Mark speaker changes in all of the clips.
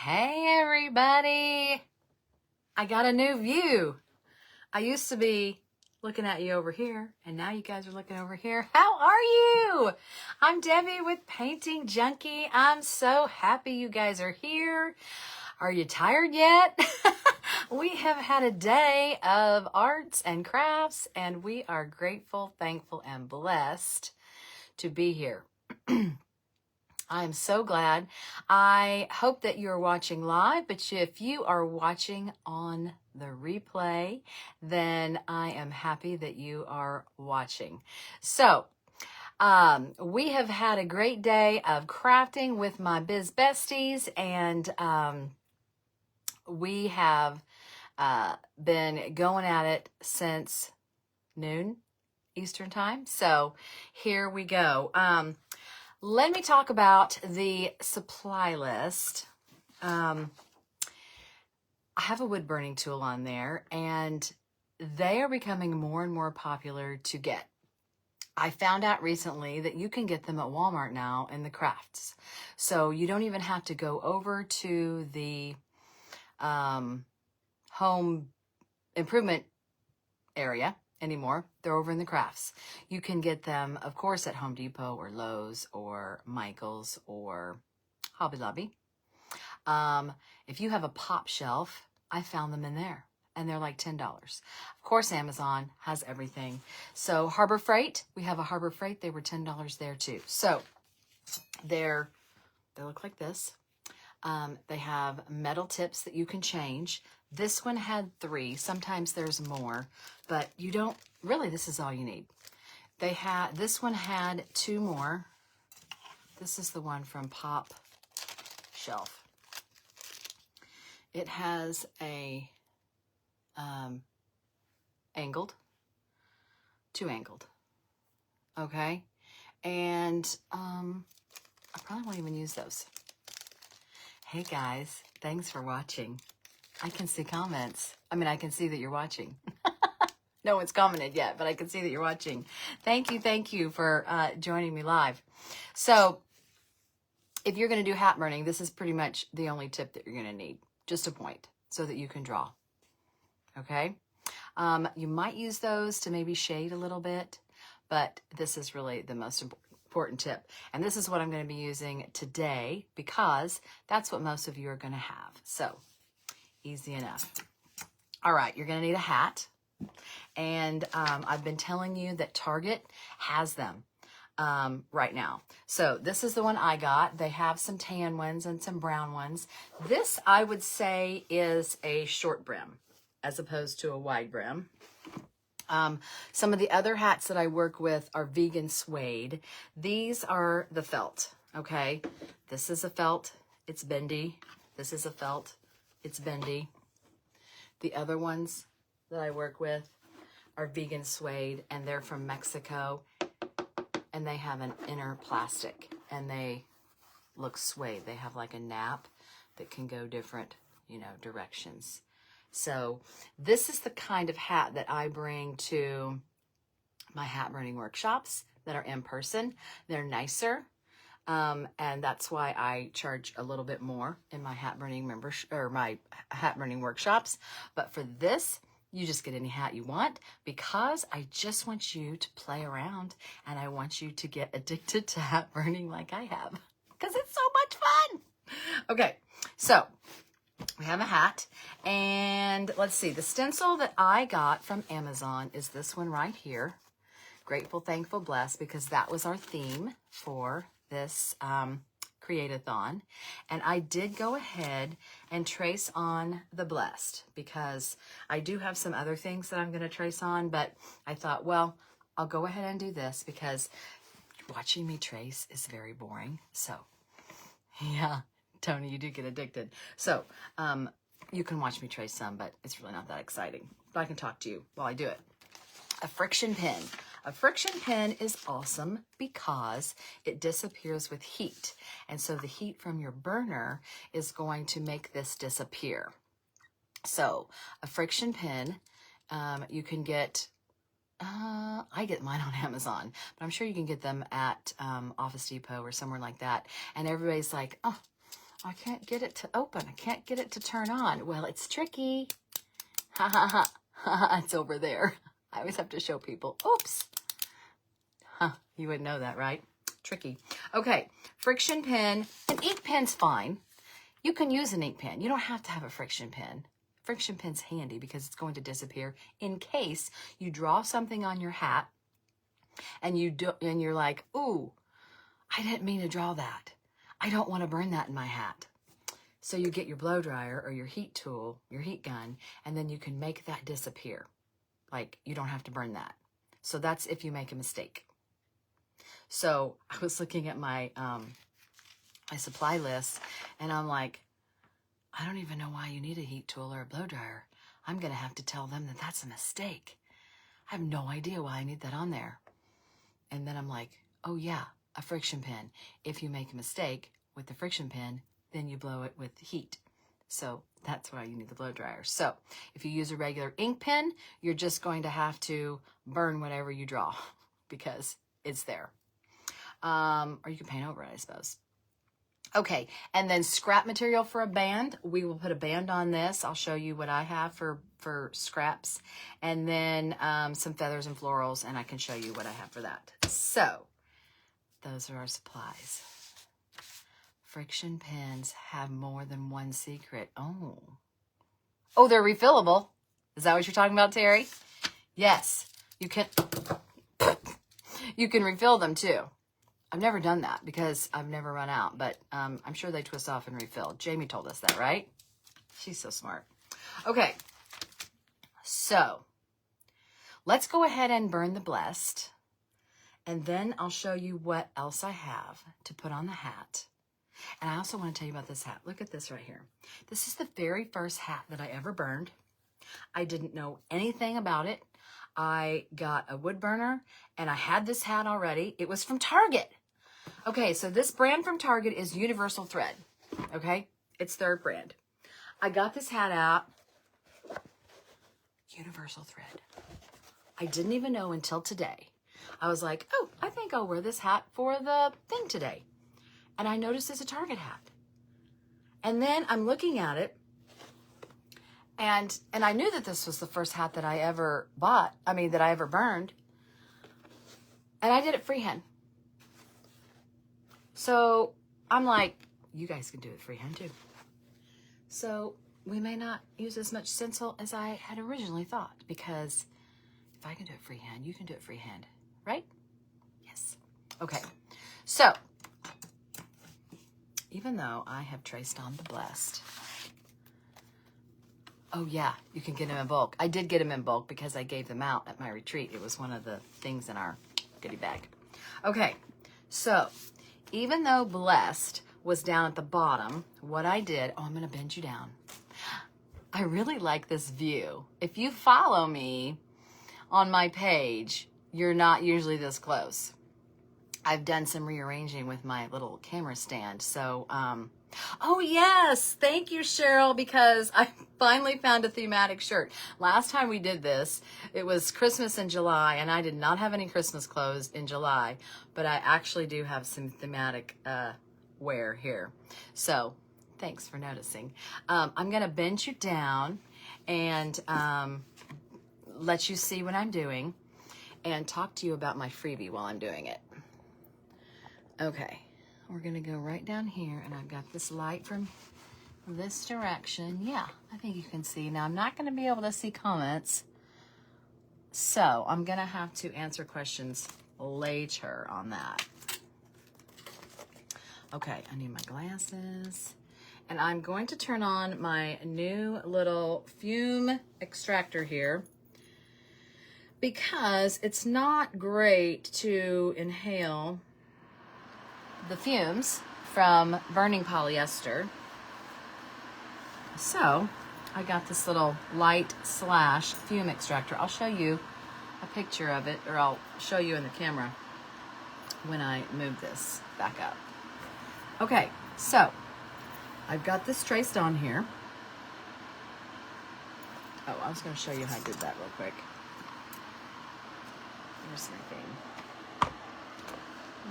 Speaker 1: Hey everybody, I got a new view. I used to be looking at you over here, and now you guys are looking over here. How are you? I'm Debbie with Painting Junkie. I'm so happy you guys are here. Are you tired yet? We have had a day of arts and crafts, and we are grateful, thankful, and blessed to be here. I am so glad. I hope that you're watching live, but if you are watching on the replay, then I am happy that you are watching. So, we have had a great day of crafting with my biz besties, and we have been going at it since noon Eastern time. So here we go. Let me talk about the supply list. I have a wood burning tool on there, and they are becoming more and more popular to get. I found out recently that you can get them at Walmart now in the crafts. So you don't even have to go over to the home improvement area anymore. They're over in the crafts. You can get them, of course, at Home Depot or Lowe's or Michael's or Hobby Lobby. If you have a pop shelf, I found them in there, and they're like $10. Of course, Amazon has everything. So Harbor Freight, we have a Harbor Freight. They were $10 there too. So they look like this. They have metal tips that you can change. This one had 3. Sometimes there's more, but you don't really, this is all you need. This one had 2 more. This is the one from Pop Shelf. It has a angled, 2 angled. Okay. And I probably won't even use those. Hey guys, thanks for watching. I can see comments. I mean, I can see that you're watching. No one's commented yet, but I can see that you're watching. Thank you for joining me live. So if you're going to do hat burning, this is pretty much the only tip that you're going to need. Just a point so that you can draw. Okay? You might use those to maybe shade a little bit, but this is really the most important tip. And this is what I'm going to be using today because that's what most of you are going to have. So easy enough. All right, you're going to need a hat. And I've been telling you that Target has them right now. So this is the one I got. They have some tan ones and some brown ones. This, I would say, is a short brim as opposed to a wide brim. Some of the other hats that I work with are vegan suede. These are the felt, okay? This is a felt. It's bendy. This is a felt. It's bendy. The other ones that I work with are vegan suede, and they're from Mexico, and they have an inner plastic, and they look suede. They have like a nap that can go different, directions. So this is the kind of hat that I bring to my hat burning workshops that are in person. They're nicer. And that's why I charge a little bit more in my hat burning membership or my hat burning workshops. But for this, you just get any hat you want because I just want you to play around and I want you to get addicted to hat burning like I have because it's so much fun. Okay, so we have a hat, and let's see. The stencil that I got from Amazon is this one right here. Grateful, Thankful, Blessed, because that was our theme for this Create-athon. And I did go ahead and trace on the Blessed because I do have some other things that I'm going to trace on, but I thought, well, I'll go ahead and do this because watching me trace is very boring. So, yeah, Tony, you do get addicted. So, you can watch me trace some, but it's really not that exciting. But I can talk to you while I do it. A friction pen. A friction pen is awesome because it disappears with heat. And so the heat from your burner is going to make this disappear. So a friction pen, you can get, I get mine on Amazon, but I'm sure you can get them at Office Depot or somewhere like that. And everybody's like, oh, I can't get it to open. I can't get it to turn on. Well, it's tricky. Ha ha ha. It's over there. I always have to show people. Oops. Huh, you wouldn't know that, right? Tricky. Okay, friction pen. An ink pen's fine. You can use an ink pen. You don't have to have a friction pen. Friction pen's handy because it's going to disappear in case you draw something on your hat and you're like, ooh, I didn't mean to draw that. I don't want to burn that in my hat. So you get your blow dryer or your heat tool, your heat gun, and then you can make that disappear. Like, you don't have to burn that. So that's if you make a mistake. So I was looking at my my supply list, and I'm like, I don't even know why you need a heat tool or a blow dryer. I'm going to have to tell them that that's a mistake. I have no idea why I need that on there. And then I'm like, oh yeah, a friction pen. If you make a mistake with the friction pen, then you blow it with heat. So that's why you need the blow dryer. So if you use a regular ink pen, you're just going to have to burn whatever you draw because it's there. Or you can paint over it, I suppose. Okay, and then scrap material for a band. We will put a band on this. I'll show you what I have for scraps. And then some feathers and florals, and I can show you what I have for that. So, those are our supplies. Friction pens have more than one secret. Oh, they're refillable. Is that what you're talking about, Terry? Yes, you can refill them too. I've never done that because I've never run out, but I'm sure they twist off and refill. Jamie told us that, right? She's so smart. Okay, so let's go ahead and burn the Blessed, and then I'll show you what else I have to put on the hat. And I also want to tell you about this hat. Look at this right here. This is the very first hat that I ever burned. I didn't know anything about it. I got a wood burner, and I had this hat already. It was from Target. Okay, so this brand from Target is Universal Thread. Okay, it's their brand. I got this hat out. Universal Thread. I didn't even know until today. I was like, oh, I think I'll wear this hat for the thing today. And I noticed it's a Target hat. And then I'm looking at it, and I knew that this was the first hat that I ever bought. I mean, that I ever burned. And I did it freehand. So I'm like, you guys can do it freehand too. So we may not use as much stencil as I had originally thought, because if I can do it freehand, you can do it freehand, right? Yes. Okay. So even though I have traced on the Blessed, oh yeah, you can get them in bulk. I did get them in bulk because I gave them out at my retreat. It was one of the things in our goodie bag. Okay, so even though Blessed was down at the bottom, what I did, I'm going to bend you down. I really like this view. If you follow me on my page, you're not usually this close. I've done some rearranging with my little camera stand. So, oh yes, thank you, Cheryl, because I finally found a thematic shirt. Last time we did this, it was Christmas in July, and I did not have any Christmas clothes in July, but I actually do have some thematic wear here. So, thanks for noticing. I'm going to bend you down and let you see what I'm doing and talk to you about my freebie while I'm doing it. Okay, we're gonna go right down here, and I've got this light from this direction. Yeah, I think you can see. Now, I'm not gonna be able to see comments, so I'm gonna have to answer questions later on that. Okay, I need my glasses, and I'm going to turn on my new little fume extractor here, because it's not great to inhale the fumes from burning polyester. So I got this little light slash fume extractor. I'll show you a picture of it, or I'll show you in the camera when I move this back up. Okay, so I've got this traced on here. Oh, I was going to show you how I did that real quick. Here's my thing.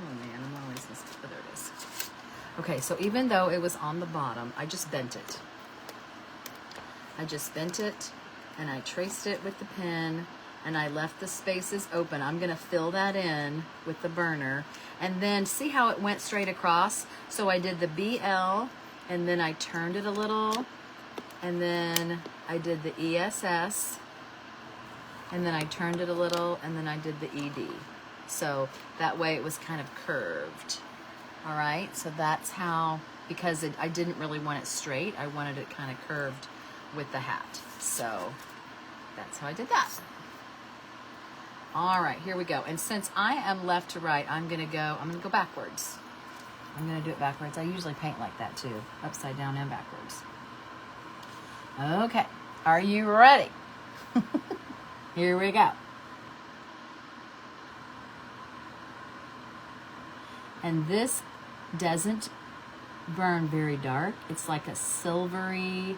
Speaker 1: Oh man, I'm always missing. Oh, there it is. Okay, so even though it was on the bottom, I just bent it. I just bent it and I traced it with the pen and I left the spaces open. I'm gonna fill that in with the burner. And then see how it went straight across? So I did the BL and then I turned it a little and then I did the ESS and then I turned it a little and then I did the ED. So that way it was kind of curved. All right, so that's how, because I didn't really want it straight, I wanted it kind of curved with the hat. So that's how I did that. All right, here we go. And since I am left to right, I'm gonna go backwards. I'm gonna do it backwards. I usually paint like that too, upside down and backwards. Okay, are you ready? Here we go. And this doesn't burn very dark. It's like a silvery,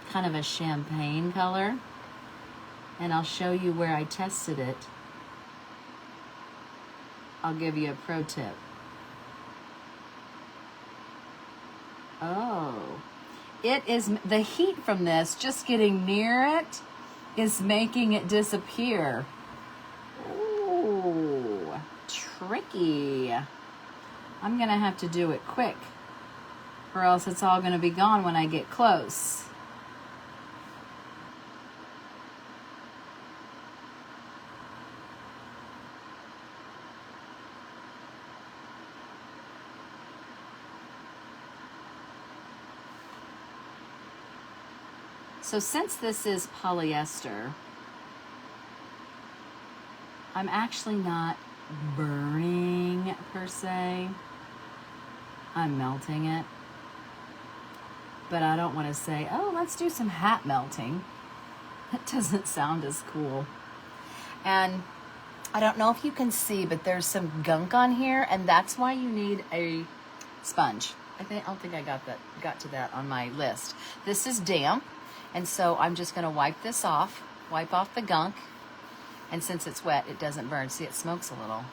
Speaker 1: kind of a champagne color. And I'll show you where I tested it. I'll give you a pro tip. Oh, it is, the heat from this, just getting near it, is making it disappear. Ooh, tricky. I'm gonna have to do it quick, or else it's all gonna be gone when I get close. So since this is polyester, I'm actually not burning per se. I'm melting it. But I don't want to say, oh, let's do some hat melting. That doesn't sound as cool. And I don't know if you can see, but there's some gunk on here, and that's why you need a sponge. I don't think I got to that on my list. This is damp, and so I'm just going to wipe this off, wipe off the gunk, and since it's wet, it doesn't burn. See, it smokes a little.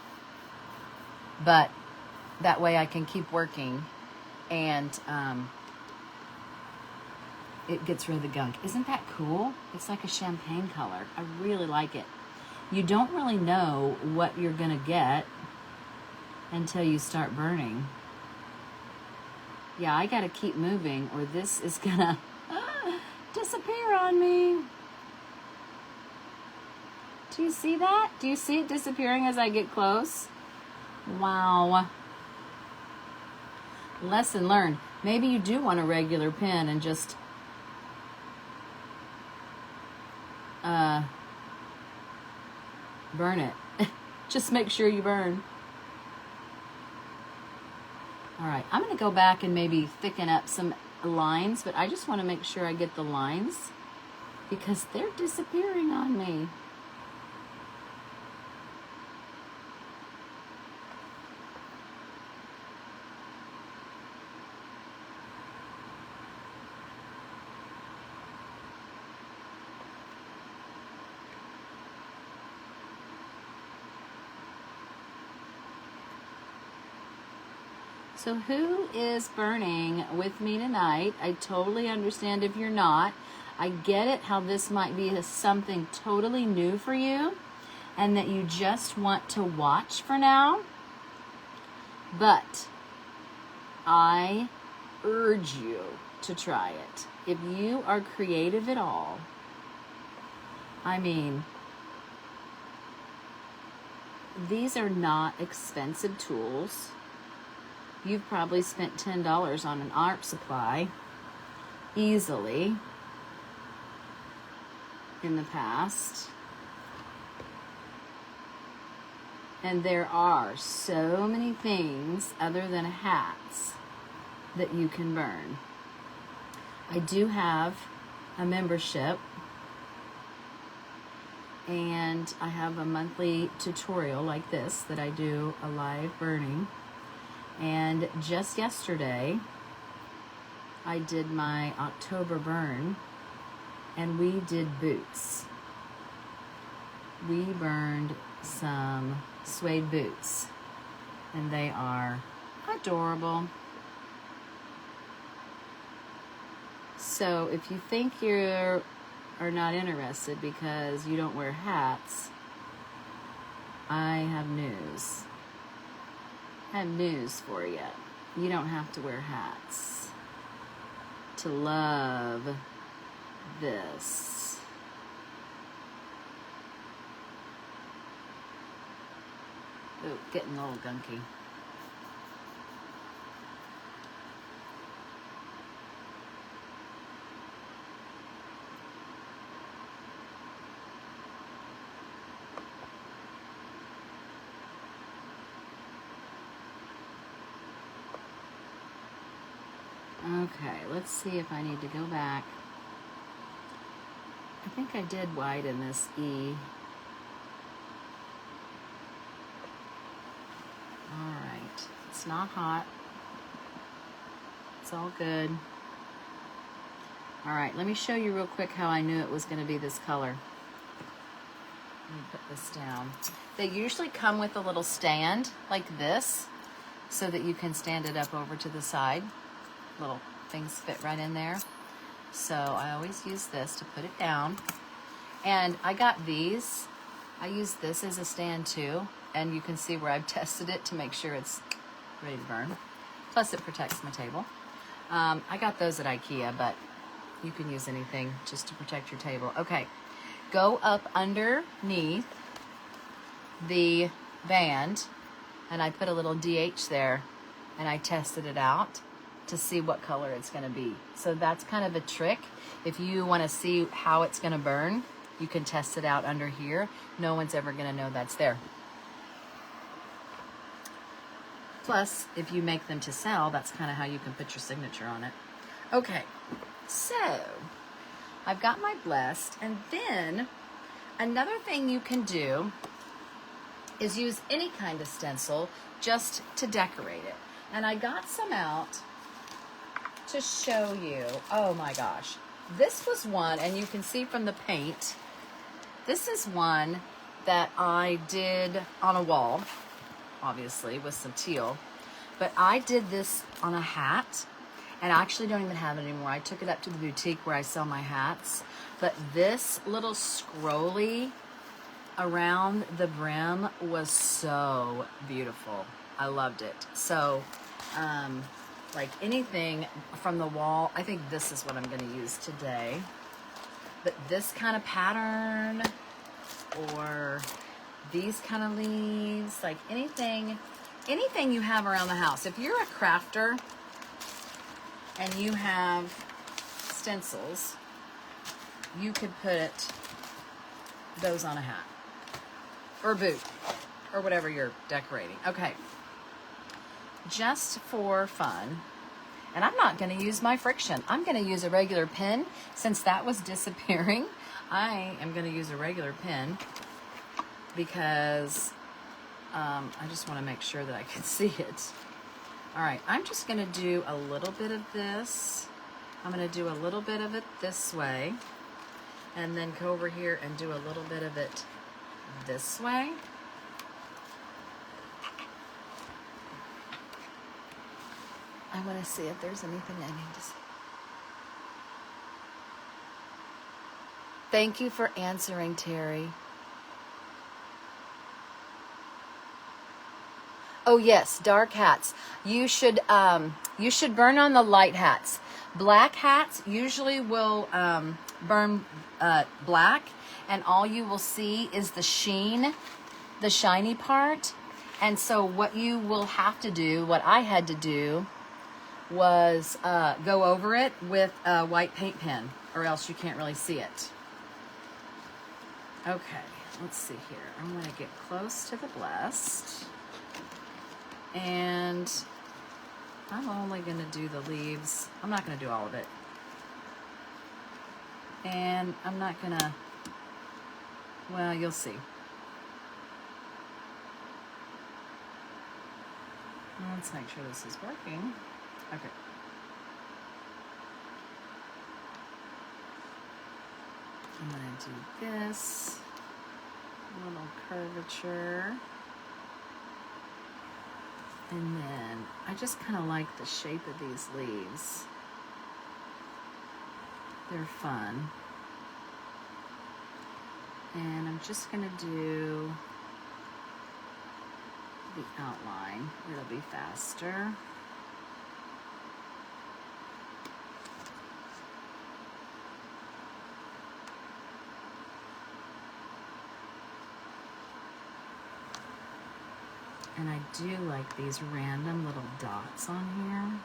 Speaker 1: But that way I can keep working, and it gets rid of the gunk. Isn't that cool? It's like a champagne color. I really like it. You don't really know what you're gonna get until you start burning. Yeah, I gotta keep moving or this is gonna disappear on me. Do you see that? Do you see it disappearing as I get close? Wow. Lesson learned. Maybe you do want a regular pen and just burn it. Just make sure you burn. All right, I'm gonna go back and maybe thicken up some lines, but I just wanna make sure I get the lines because they're disappearing on me. So who is burning with me tonight? I totally understand if you're not. I get it how this might be something totally new for you and that you just want to watch for now. But I urge you to try it. If you are creative at all, I mean, these are not expensive tools. You've probably spent $10 on an art supply easily in the past. And there are so many things other than hats that you can burn. I do have a membership and I have a monthly tutorial like this that I do a live burning. And just yesterday, I did my October burn, and we did boots. We burned some suede boots, and they are adorable. So if you think you are not interested because you don't wear hats, I have news. I have news for you. You don't have to wear hats to love this. Oh, getting a little gunky. Okay, let's see if I need to go back. I think I did widen this E. All right, it's not hot. It's all good. All right, let me show you real quick how I knew it was going to be this color. Let me put this down. They usually come with a little stand like this so that you can stand it up over to the side. Little things fit right in there. So I always use this to put it down. And I got these. I use this as a stand too. And you can see where I've tested it to make sure it's ready to burn. Plus it protects my table. I got those at IKEA, but you can use anything just to protect your table. Okay, go up underneath the band, and I put a little DH there, and I tested it out to see what color it's going to be. So that's kind of a trick. If you want to see how it's going to burn, you can test it out under here. No one's ever going to know that's there. Plus, if you make them to sell, that's kind of how you can put your signature on it. Okay, so I've got my Blessed, and then another thing you can do is use any kind of stencil just to decorate it. And I got some out to show you. Oh my gosh. This was one, and you can see from the paint, this is one that I did on a wall, obviously, with some teal. But I did this on a hat, and I actually don't even have it anymore. I took it up to the boutique where I sell my hats. But this little scrolly around the brim was so beautiful. I loved it. So, like anything from the wall, I think this is what I'm going to use today. But this kind of pattern, or these kind of leaves, like anything you have around the house. If you're a crafter and you have stencils, you could put those on a hat or boot or whatever you're decorating. Okay, just for fun, and I'm not going to use my friction. I'm going to use a regular pen. Since that was disappearing, I am going to use a regular pen because I just want to make sure that I can see it. All right, I'm just going to do a little bit of this. I'm going to do a little bit of it this way, and then go over here and do a little bit of it this way. I want to see if there's anything I need to see. Thank you for answering, Terry. Oh yes, dark hats. You should burn on the light hats. Black hats usually will burn black, and all you will see is the sheen, the shiny part. And so what you will have to do, what I had to do, was go over it with a white paint pen, or else you can't really see it. Okay, let's see here. I'm going to get close to the Blessed. And I'm only going to do the leaves. I'm not going to do all of it. And I'm not going to, well, you'll see. Let's make sure this is working. Okay. I'm going to do this little curvature. And then I just kind of like the shape of these leaves. They're fun. And I'm just gonna do the outline. It'll be faster. And I do like these random little dots on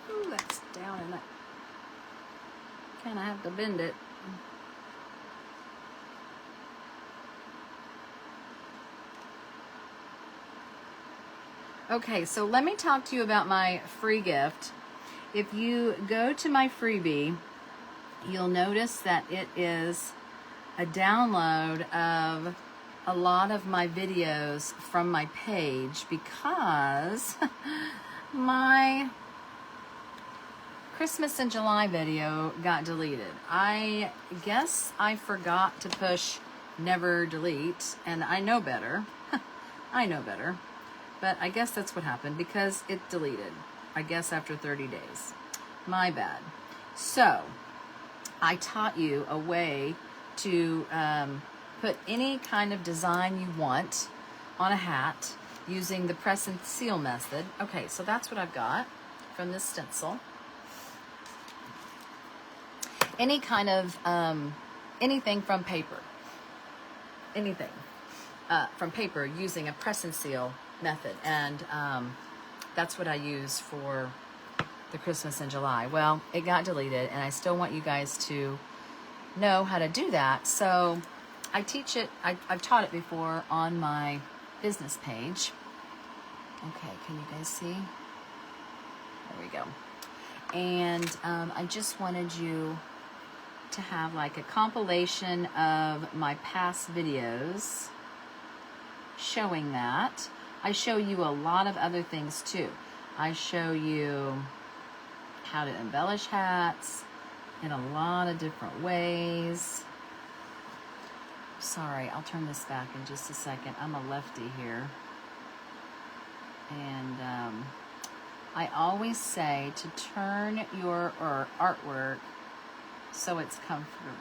Speaker 1: here. Ooh, that's down in that. Kind of have to bend it. Okay, so let me talk to you about my free gift. If you go to my freebie, you'll notice that it is a download of a lot of my videos from my page because my Christmas in July video got deleted. I guess I forgot to push never delete, and I know better. I know better. But I guess that's what happened because it deleted, I guess after 30 days. My bad. So, I taught you a way to put any kind of design you want on a hat using the press and seal method. Okay, so that's what I've got from this stencil. Any kind of, anything from paper. Anything from paper using a press and seal method. And that's what I use for the Christmas in July. Well, it got deleted, and I still want you guys to know how to do that. So I teach it, I've taught it before on my business page. Okay, can you guys see? There we go. And I just wanted you to have like a compilation of my past videos showing that. I show you a lot of other things too. I show you how to embellish hats in a lot of different ways. Sorry, I'll turn this back in just a second. I'm a lefty here. And I always say to turn your artwork so it's comfortable.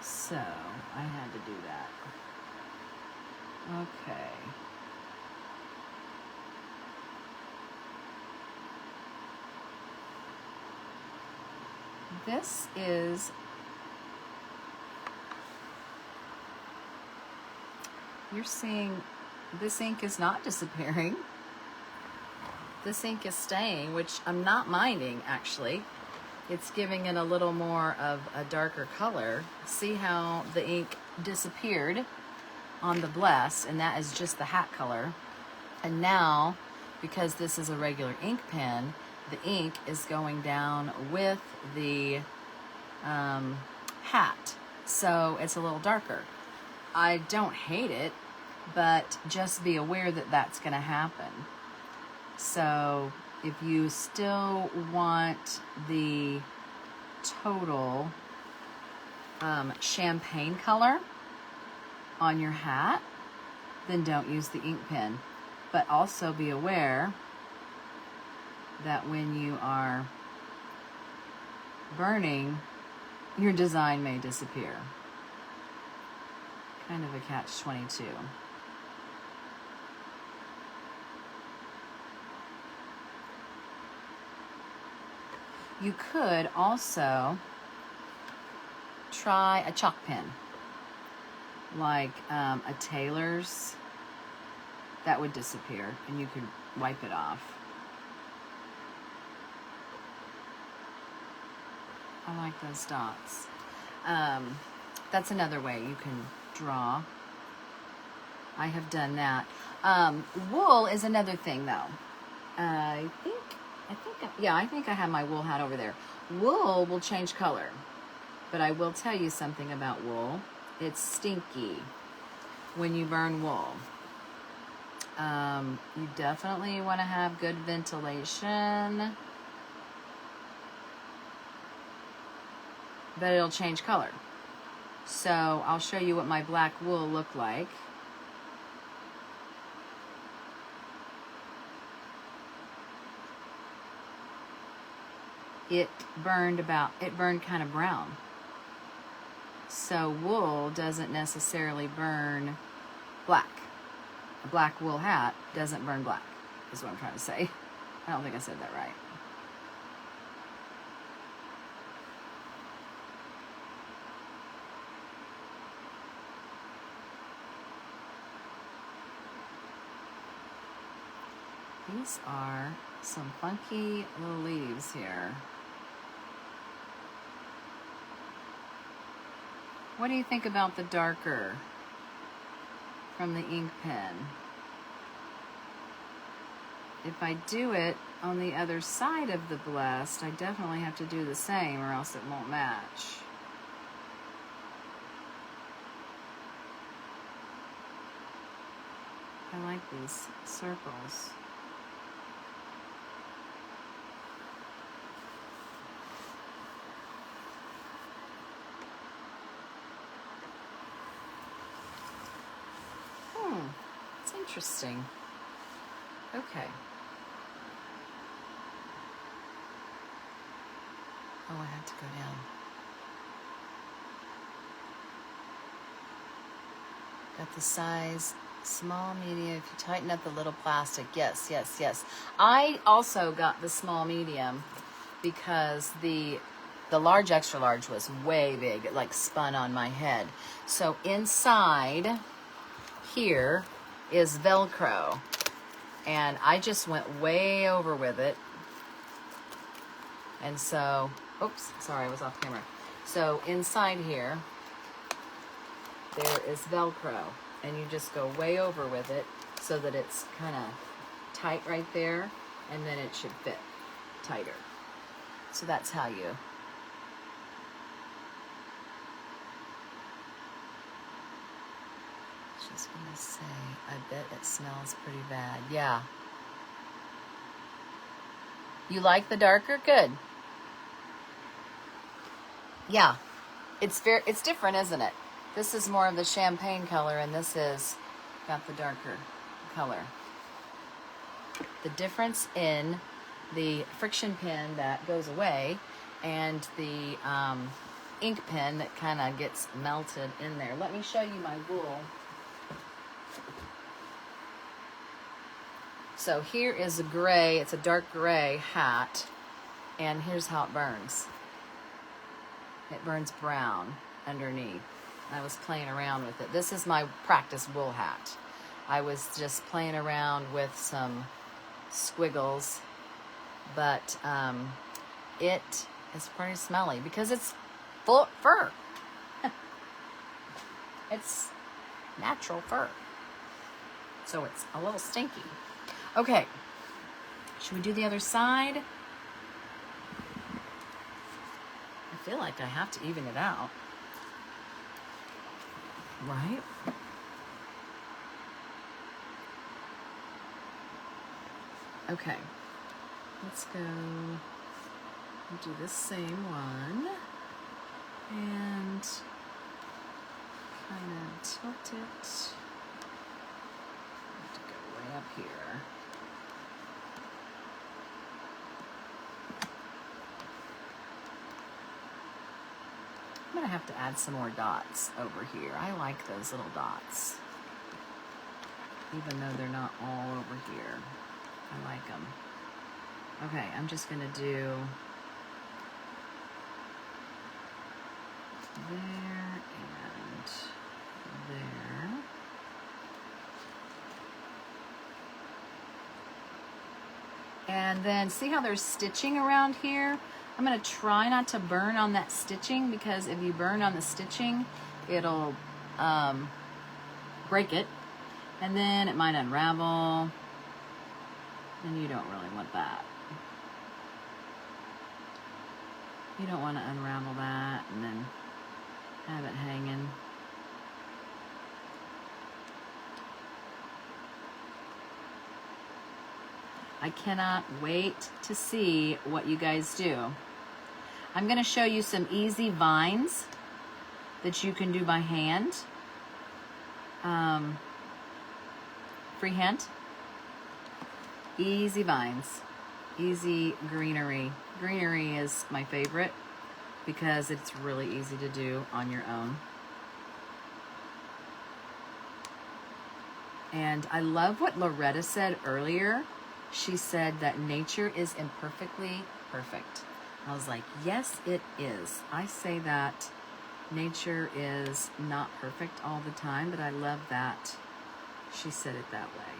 Speaker 1: So, I had to do that. Okay. This is you're seeing this ink is not disappearing. This ink is staying, which I'm not minding actually. It's giving it a little more of a darker color. See how the ink disappeared on the Blessed, and that is just the hat color. And now, because this is a regular ink pen, the ink is going down with the hat. So it's a little darker. I don't hate it, but just be aware that that's going to happen. So if you still want the total champagne color on your hat, then don't use the ink pen. But also be aware that when you are burning, your design may disappear. Kind of a catch-22. You could also try a chalk pen, like a tailor's. That would disappear, and you could wipe it off. I like those dots. That's another way you can draw. I have done that. Wool is another thing, though. I think I have my wool hat over there. Wool will change color, but I will tell you something about wool. It's stinky when you burn wool. You definitely want to have good ventilation. but it'll change color. So I'll show you what my black wool looked like. It burned kind of brown. So wool doesn't necessarily burn black. A black wool hat doesn't burn black, is what I'm trying to say. I don't think I said that right. These are some funky little leaves here. What do you think about the darker from the ink pen? If I do it on the other side of the Blessed, I definitely have to do the same or else it won't match. I like these circles. It's interesting. Okay. Oh, I have to go down. Got the size, small, medium. If you tighten up the little plastic, yes, yes, yes. I also got the small, medium because the large, extra large was way big. It like spun on my head. So inside here is Velcro, and I just went way over with it. And so, oops, sorry, I was off camera. So inside here, there is Velcro, and you just go way over with it so that it's kind of tight right there, and then it should fit tighter. So that's how you... Just gonna say, I bet it smells pretty bad. Yeah. You like the darker? Good. Yeah. It's different, isn't it? This is more of the champagne color, and this is got the darker color. The difference in the friction pen that goes away and the ink pen that kind of gets melted in there. Let me show you my wool. So here is a gray, it's a dark gray hat, and here's how it burns. It burns brown underneath. I was playing around with it. This is my practice wool hat. I was just playing around with some squiggles, but it is pretty smelly because it's full fur. It's natural fur. So it's a little stinky. Okay, should we do the other side? I feel like I have to even it out. Right? Okay, let's go and do the same one and kind of tilt it. I have to go way up here. I'm gonna have to add some more dots over here. I like those little dots, even though they're not all over here. I like them. Okay, I'm just gonna do there and there. And then see how there's stitching around here? I'm going to try not to burn on that stitching, because if you burn on the stitching, it'll break it, and then it might unravel, and you don't really want that. You don't want to unravel that and then have it hanging. I cannot wait to see what you guys do. I'm going to show you some easy vines that you can do by hand. Freehand. Easy vines. Easy greenery. Greenery is my favorite because it's really easy to do on your own. And I love what Loretta said earlier. She said that nature is imperfectly perfect. I was like, yes, it is. I say that nature is not perfect all the time, but I love that she said it that way.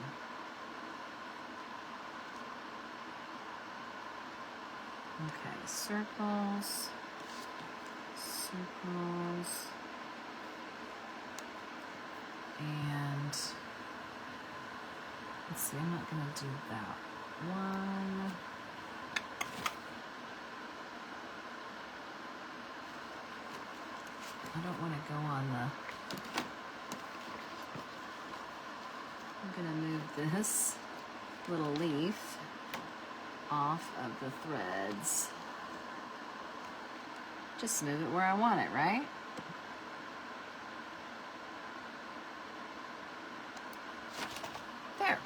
Speaker 1: Okay, circles, circles, and let's see, I'm not going to do that one. I don't want to go on the... I'm going to move this little leaf off of the threads. Just move it where I want it, right? There.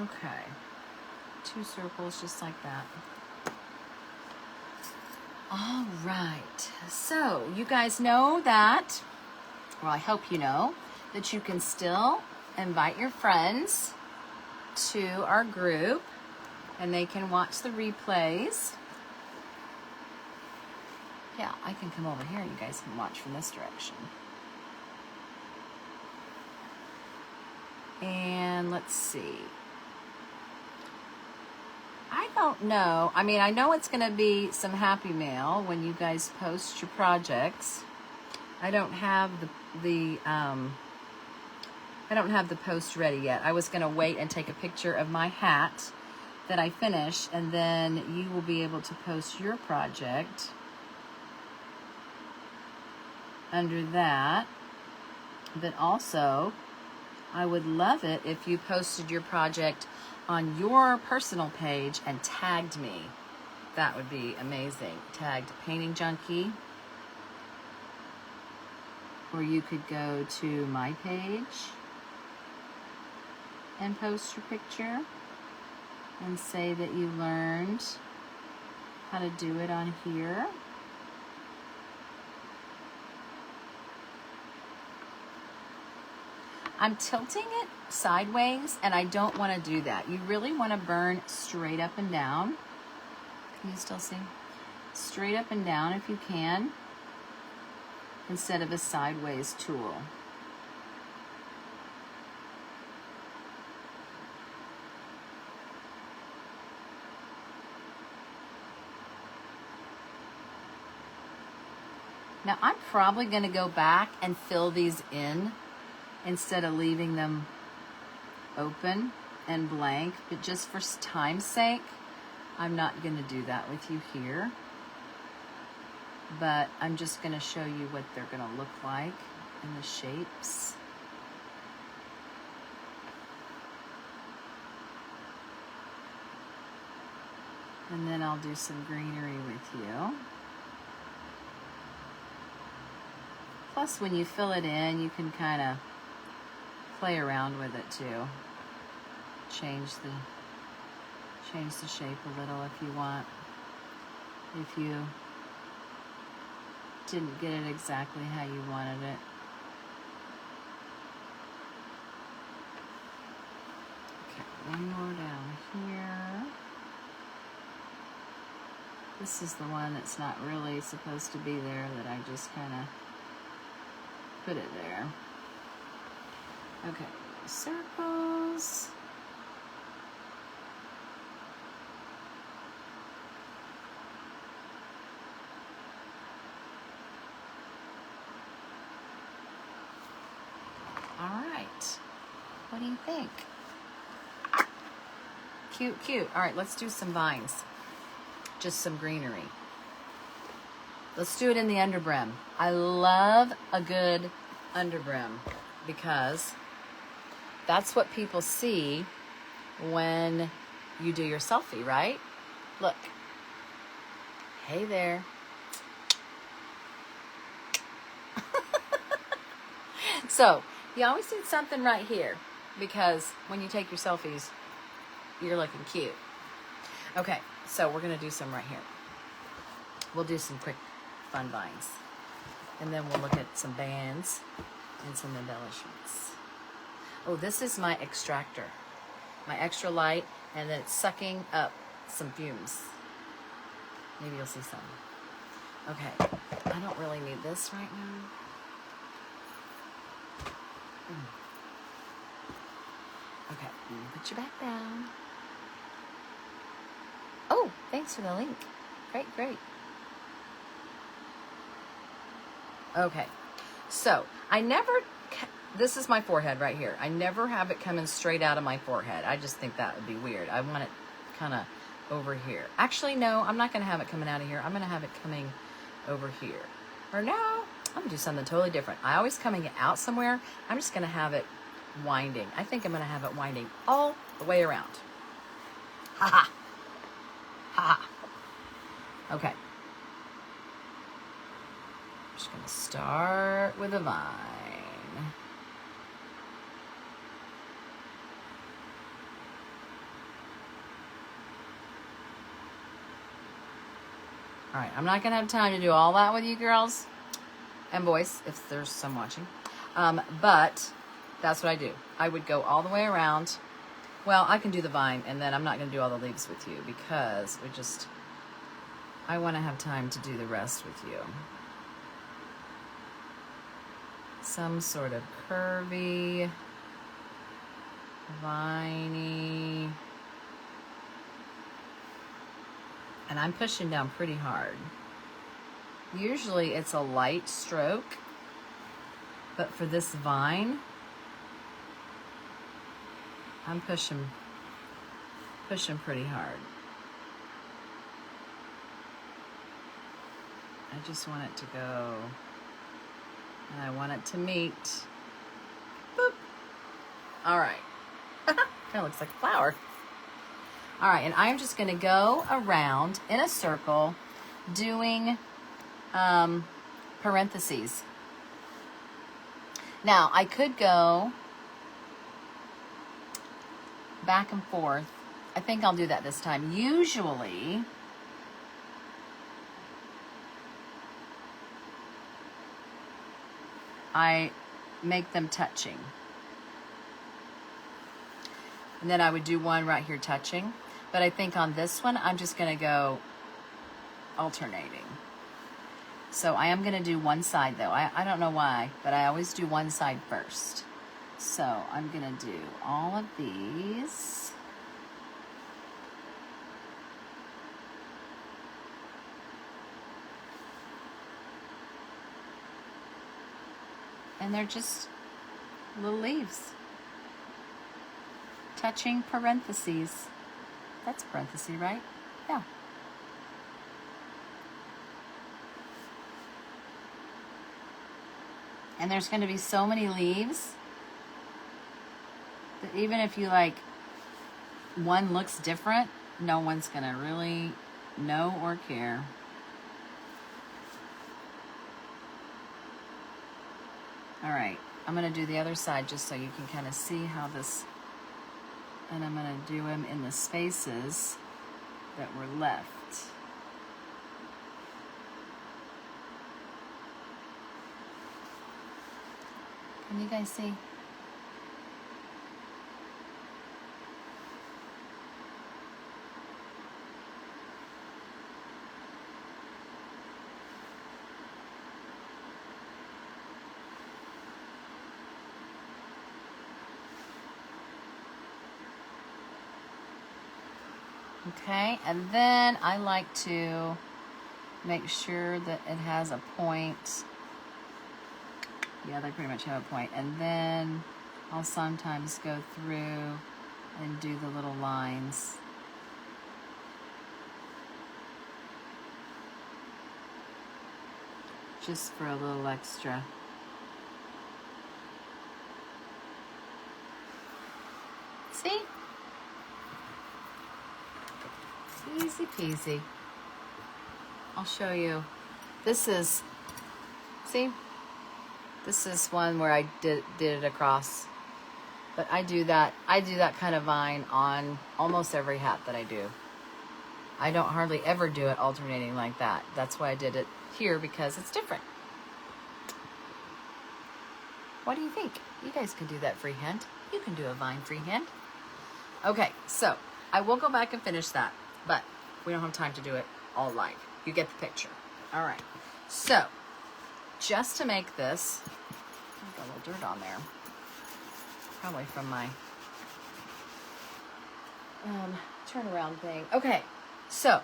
Speaker 1: Okay. 2 circles just like that. All right. So you guys know that, well, I hope you know, that you can still invite your friends to our group and they can watch the replays. Yeah, I can come over here and you guys can watch from this direction. And let's see. I don't know. I mean, I know it's going to be some happy mail when you guys post your projects. I don't have the post ready yet. I was going to wait and take a picture of my hat that I finish, and then you will be able to post your project under that. But also, I would love it if you posted your project on your personal page and tagged me. That would be amazing. Tagged Painting Junkie. Or you could go to my page and post your picture and say that you learned how to do it on here. I'm tilting it sideways, and I don't want to do that. You really want to burn straight up and down. Can you still see? Straight up and down if you can, instead of a sideways tool. Now I'm probably going to go back and fill these in instead of leaving them open and blank, but just for time's sake, I'm not going to do that with you here. But I'm just going to show you what they're going to look like in the shapes. And then I'll do some greenery with you. Plus, when you fill it in, you can kind of play around with it too. Change the shape a little if you want. If you didn't get it exactly how you wanted it. Okay, one more down here. This is the one that's not really supposed to be there, that I just kind of put it there. Okay, circles. All right, what do you think? Cute, cute. All right, let's do some vines. Just some greenery. Let's do it in the underbrim. I love a good underbrim because that's what people see when you do your selfie, right? Look. Hey there. So, you always need something right here because when you take your selfies, you're looking cute. Okay, so we're going to do some right here. We'll do some quick fun vines. And then we'll look at some bands and some embellishments. Oh, this is my extractor. My extra light, and then it's sucking up some fumes. Maybe you'll see some. Okay, I don't really need this right now. Okay, put your back down. Oh, thanks for the link. Great, great. Okay, so this is my forehead right here. I never have it coming straight out of my forehead. I just think that would be weird. I want it kind of over here. Actually, no, I'm not going to have it coming out of here. I'm going to have it coming over here. Or no, I'm going to do something totally different. I always coming out somewhere. I'm just going to have it winding. I think I'm going to have it winding all the way around. Ha ha. Ha ha. Okay. I'm just going to start with a vine. All right, I'm not going to have time to do all that with you girls and boys, if there's some watching. But that's what I do. I would go all the way around. Well, I can do the vine, and then I'm not going to do all the leaves with you because I want to have time to do the rest with you. Some sort of curvy, viney. And I'm pushing down pretty hard. Usually it's a light stroke, but for this vine, I'm pushing pretty hard. I just want it to go, and I want it to meet. Boop. All right. Kind of looks like a flower. All right, and I'm just going to go around in a circle doing parentheses. Now, I could go back and forth. I think I'll do that this time. Usually, I make them touching. And then I would do one right here touching. But I think on this one, I'm just going to go alternating. So I am going to do one side, though. I don't know why, but I always do one side first. So I'm going to do all of these. And they're just little leaves. Touching parentheses. That's a parenthesis, right? Yeah. And there's going to be so many leaves that even if you like one looks different, no one's going to really know or care. All right, I'm going to do the other side just so you can kind of see how this, and I'm going to do them in the spaces that were left. Can you guys see? Okay, and then I like to make sure that it has a point. Yeah, they pretty much have a point. And then I'll sometimes go through and do the little lines. Just for a little extra. See? Easy peasy. I'll show you. This is, see? This is one where I did it across. But I do that kind of vine on almost every hat that I do. I don't hardly ever do it alternating like that. That's why I did it here, because it's different. What do you think? You guys can do that freehand. You can do a vine freehand. Okay, so I will go back and finish that, but we don't have time to do it all live. You get the picture. All right, so just to make this, I've got a little dirt on there. Probably from my turnaround thing. Okay, so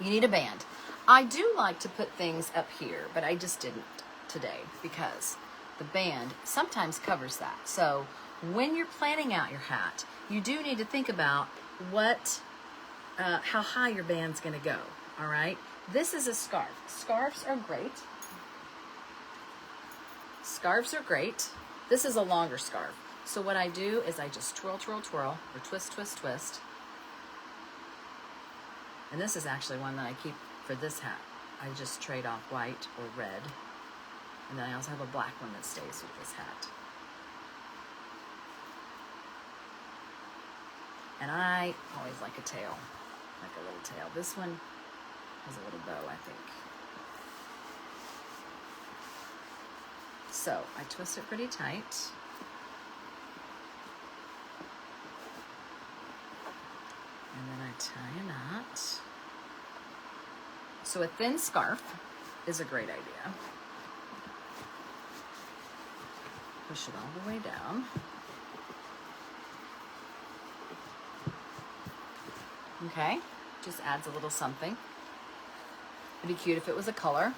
Speaker 1: you need a band. I do like to put things up here, but I just didn't today because the band sometimes covers that. So when you're planning out your hat, you do need to think about how high your band's going to go. All right. This is a scarf. Scarves are great. Scarves are great. This is a longer scarf. So what I do is I just twirl, twirl, twirl, or twist, twist, twist. And this is actually one that I keep for this hat. I just trade off white or red. And then I also have a black one that stays with this hat. And I always like a tail, like a little tail. This one has a little bow, I think. So I twist it pretty tight. And then I tie a knot. So a thin scarf is a great idea. Push it all the way down. Okay, just adds a little something. It'd be cute if it was a color.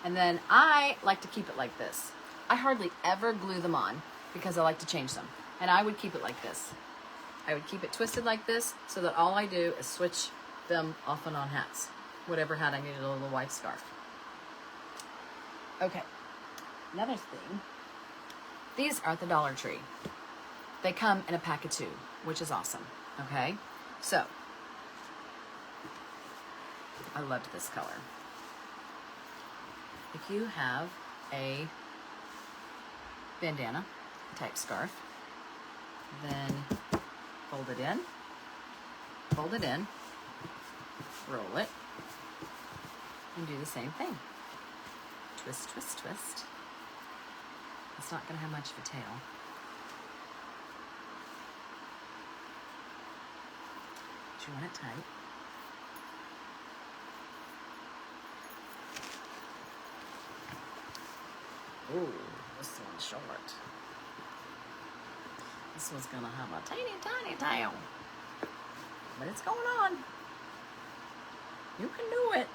Speaker 1: And then I like to keep it like this. I hardly ever glue them on because I like to change them. And I would keep it like this. I would keep it twisted like this so that all I do is switch them off and on hats. Whatever hat I needed a little white scarf. Okay, another thing. These are at the Dollar Tree. They come in a pack of 2, which is awesome. Okay, so I loved this color. If you have a bandana type scarf, then fold it in, roll it, and do the same thing. Twist, twist, twist. It's not going to have much of a tail. But you want it tight. Ooh, this one's short. This one's gonna have a teeny tiny tail. But it's going on. You can do it.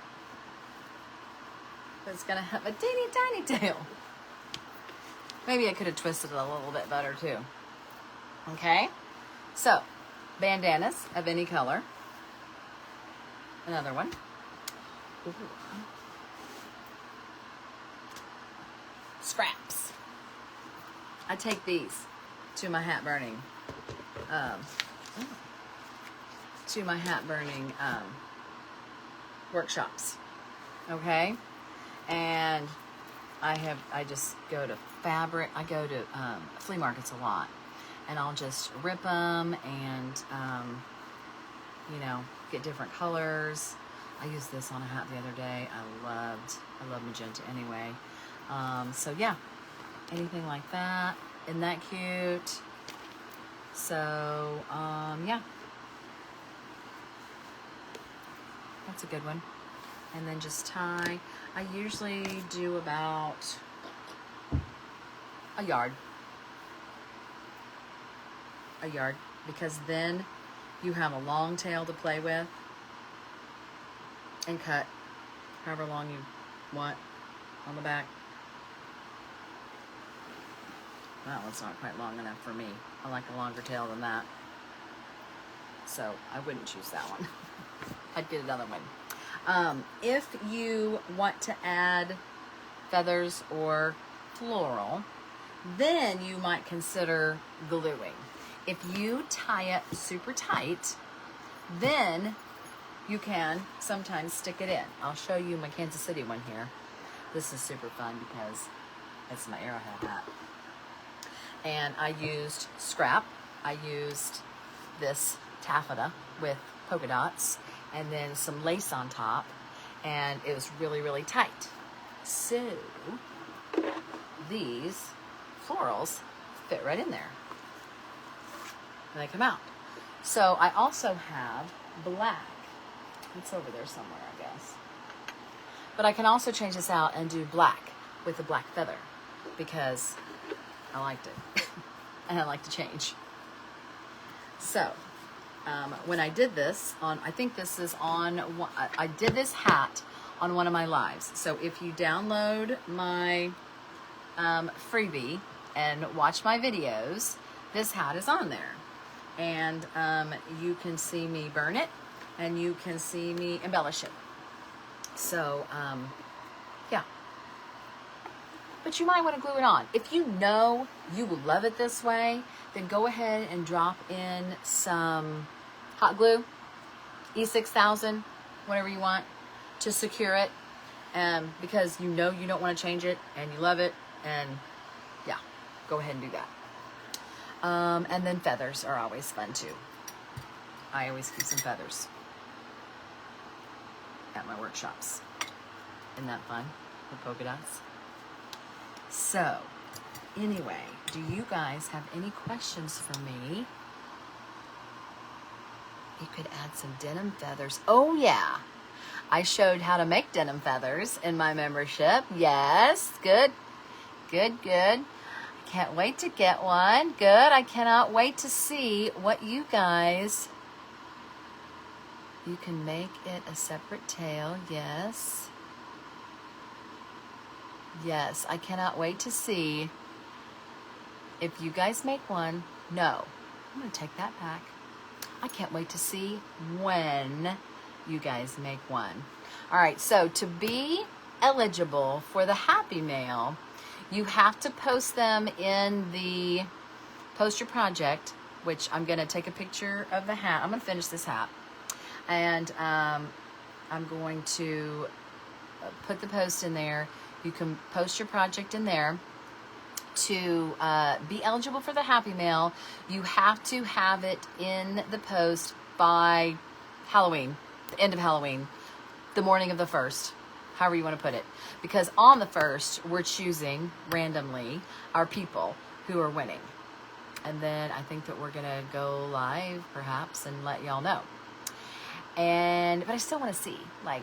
Speaker 1: But it's gonna have a teeny tiny tail. Maybe I could have twisted it a little bit better too. Okay? So, bandanas of any color. Another one. Ooh. Scraps. I take these to my hat burning workshops. Okay? And I just go to fabric. I go to flea markets a lot, and I'll just rip them and get different colors. I used this on a hat the other day. I love magenta anyway. So yeah, anything like that. Isn't that cute? So yeah, that's a good one. And then just tie. I usually do about a yard, because then you have a long tail to play with and cut however long you want on the back. That one's not quite long enough for me. I like a longer tail than that. So I wouldn't choose that one. I'd get another one. If you want to add feathers or floral, then you might consider gluing. If you tie it super tight, then you can sometimes stick it in. I'll show you my Kansas City one here. This is super fun because it's my Arrowhead hat. And I used scrap. I used this taffeta with polka dots and then some lace on top, and it was really, really tight. So these florals fit right in there and they come out. So I also have black. It's over there somewhere, I guess. But I can also change this out and do black with a black feather because I liked it and I like to change. So when I did this on, I think this is on, I did this hat on one of my lives. So if you download my freebie and watch my videos, this hat is on there. And you can see me burn it and you can see me embellish it. So, yeah. But you might want to glue it on. If you know you will love it this way, then go ahead and drop in some hot glue, E6000, whatever you want, to secure it, because you know you don't want to change it and you love it, and yeah, go ahead and do that. And then feathers are always fun too. I always keep some feathers at my workshops. Isn't that fun with polka dots? So, anyway, do you guys have any questions for me? You could add some denim feathers. Oh yeah, I showed how to make denim feathers in my membership. Yes, good, good, good. I can't wait to get one. Good, I cannot wait to see what you guys... You can make it a separate tail, yes. Yes, I cannot wait to see if you guys make one. No, I'm gonna take that back. I can't wait to see when you guys make one. All right, so to be eligible for the Happy Mail, you have to post them in the Post Your Project, which I'm gonna take a picture of the hat. I'm gonna finish this hat. And I'm going to put the post in there. You can post your project in there. To be eligible for the Happy Mail, you have to have it in the post by Halloween, the end of Halloween, the morning of the 1st, however you want to put it. Because on the 1st, we're choosing randomly our people who are winning. And then I think that we're going to go live, perhaps, and let y'all know. But I still want to see,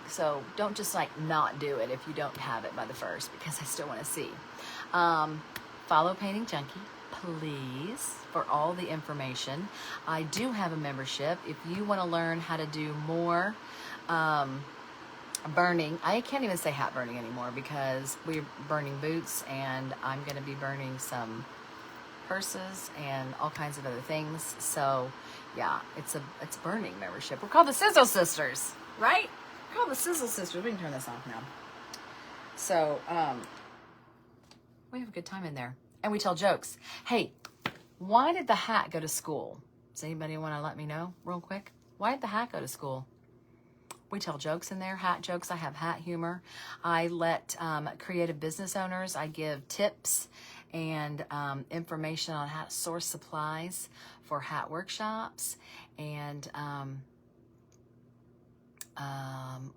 Speaker 1: so don't just not do it if you don't have it by the 1st, because I still want to see. Follow Painting Junkie, please, for all the information. I do have a membership. If you want to learn how to do more burning, I can't even say hat burning anymore because we're burning boots, and I'm going to be burning some purses and all kinds of other things. So yeah, it's a burning membership. We're called the Sizzle Sisters, right? We're called the Sizzle Sisters. We can turn this off now. So we have a good time in there, and we tell jokes. Hey, why did the hat go to school? Does anybody want to let me know real quick? Why did the hat go to school? We tell jokes in there, hat jokes. I have hat humor. I let creative business owners, I give tips and information on how to source supplies for hat workshops. And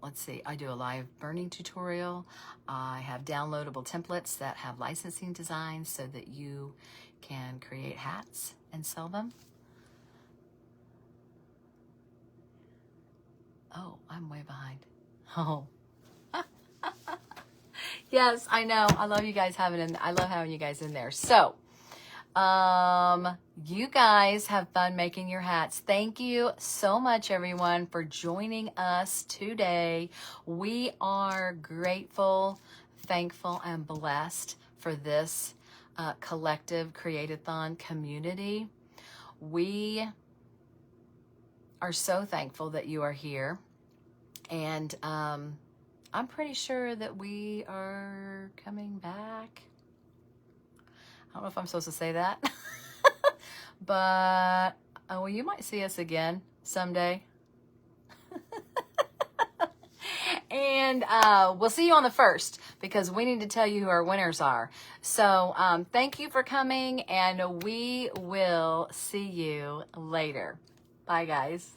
Speaker 1: let's see, I do a live burning tutorial. I have downloadable templates that have licensing designs so that you can create hats and sell them. Oh, I'm way behind. Oh. Yes, I know. I love you guys I love having you guys in there. So, you guys have fun making your hats. Thank you so much, everyone, for joining us today. We are grateful, thankful, and blessed for this collective Create-athon community. We are so thankful that you are here. And I'm pretty sure that we are coming back. I don't know if I'm supposed to say that. But, well, you might see us again someday. And we'll see you on the 1st because we need to tell you who our winners are. So thank you for coming, and we will see you later. Bye, guys.